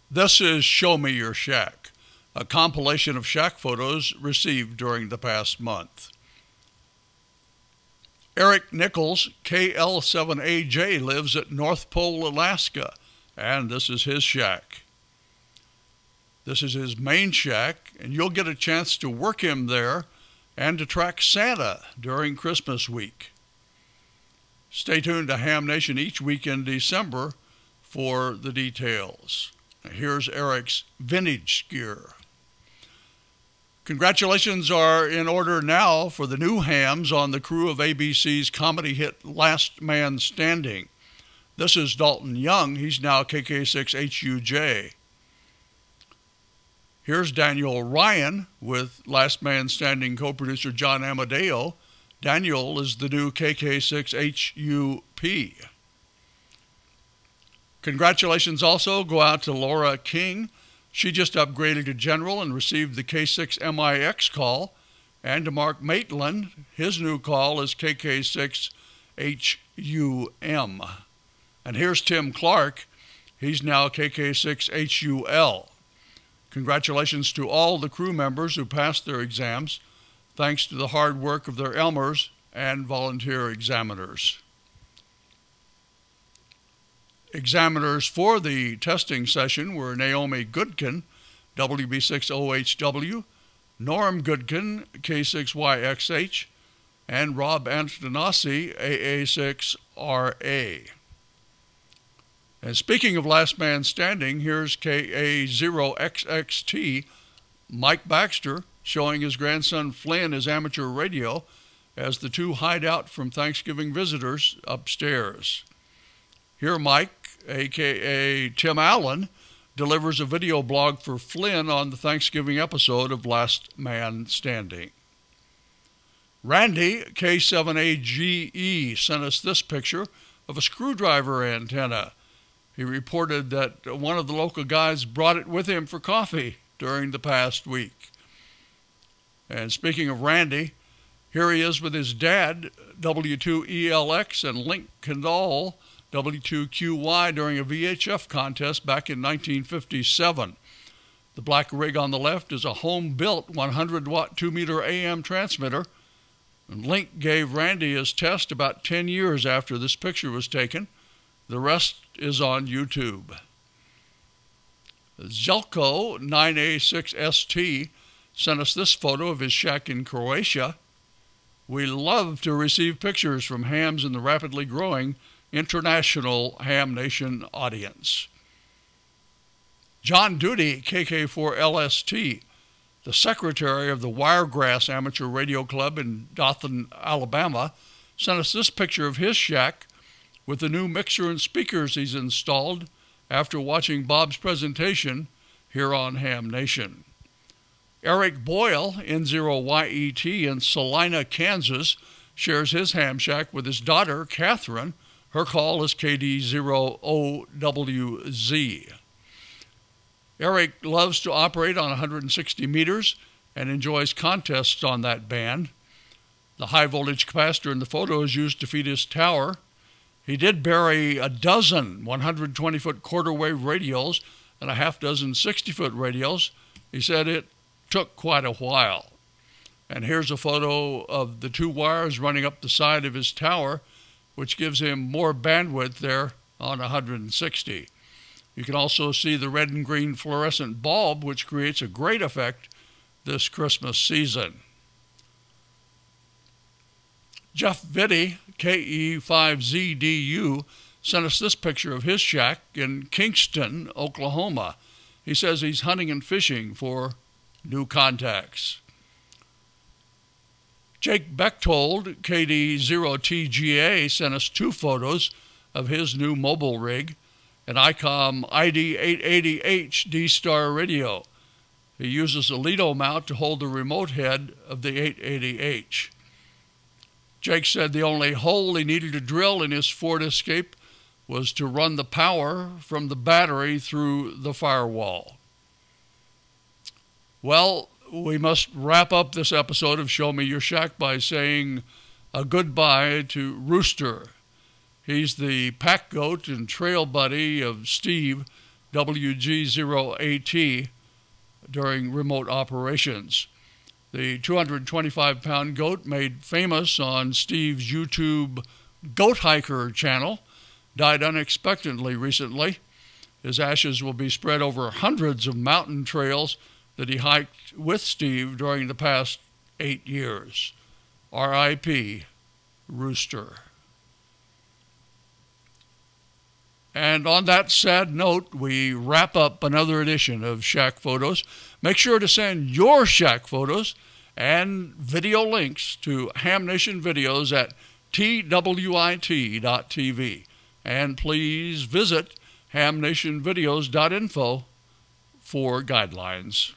This is Show Me Your Shack, a compilation of shack photos received during the past month. Eric Nichols, KL7AJ, lives at North Pole, Alaska, and this is his shack. This is his main shack, and you'll get a chance to work him there and to track Santa during Christmas week. Stay tuned to Ham Nation each week in December for the details. Here's Eric's vintage gear. Congratulations are in order now for the new hams on the crew of ABC's comedy hit Last Man Standing. This is Dalton Young. He's now KK6HUJ. Here's Daniel Ryan with Last Man Standing co-producer John Amadeo. Daniel is the new KK6HUP. Congratulations also go out to Laura King. She just upgraded to General and received the K6MIX call. And to Mark Maitlen, his new call is KK6HUM. And here's Tim Clark. He's now KK6HUL. Congratulations to all the crew members who passed their exams, thanks to the hard work of their Elmers and volunteer examiners. Examiners for the testing session were Naomi Goodkin, WB6OHW, Norm Goodkin, K6YXH, and Rob Antonassi, AA6RA. And speaking of Last Man Standing, here's KA0XXT, Mike Baxter, showing his grandson Flynn his amateur radio as the two hide out from Thanksgiving visitors upstairs. Here Mike, a.k.a. Tim Allen, delivers a video blog for Flynn on the Thanksgiving episode of Last Man Standing. Randy, K7AGE, sent us this picture of a screwdriver antenna. He reported that one of the local guys brought it with him for coffee during the past week. And speaking of Randy, here he is with his dad, W2ELX and Link Kendall, W2QY, during a VHF contest back in 1957. The black rig on the left is a home-built 100-watt 2-meter AM transmitter, and Link gave Randy his test about 10 years after this picture was taken. The rest is on YouTube. ZELJKO 9A6ST sent us this photo of his shack in Croatia. We love to receive pictures from hams in the rapidly growing international Ham Nation audience. John Duty, KK4LST, the secretary of the Wiregrass Amateur Radio Club in Dothan, Alabama, sent us this picture of his shack with the new mixer and speakers he's installed after watching Bob's presentation here on Ham Nation. Eric Boyle, N0YET, in Salina, Kansas, shares his ham shack with his daughter, KATHRYN. Her call is KD0OWZ. Eric loves to operate on 160 meters and enjoys contests on that band. The high-voltage capacitor in the photo is used to feed his tower. He did bury a dozen 120-foot quarter-wave radios and a half-dozen 60-foot radios. He said it took quite a while. And here's a photo of the two wires running up the side of his tower, which gives him more bandwidth there on 160. You can also see the red and green fluorescent bulb, which creates a great effect this Christmas season. Jeff Vitte, KE5ZDU, sent us this picture of his shack in Kingston, Oklahoma. He says he's hunting and fishing for new contacts. Jake Bechtold, KD0TGA, sent us two photos of his new mobile rig, an ICOM ID880H D-Star radio. He uses a Lido mount to hold the remote head of the 880H. Jake said the only hole he needed to drill in his Ford Escape was to run the power from the battery through the firewall. Well, we must wrap up this episode of Show Me Your Shack by saying a goodbye to Rooster. He's the pack goat and trail buddy of Steve, WG0AT during remote operations. The 225-pound goat, made famous on Steve's YouTube Goat Hiker channel, died unexpectedly recently. His ashes will be spread over hundreds of mountain trails that he hiked with Steve during the past 8 years. R.I.P. Rooster. And on that sad note, we wrap up another edition of Shack Photos. Make sure to send your Shack photos and video links to Ham Nation Videos at twit.tv. And please visit hamnationvideos.info for guidelines.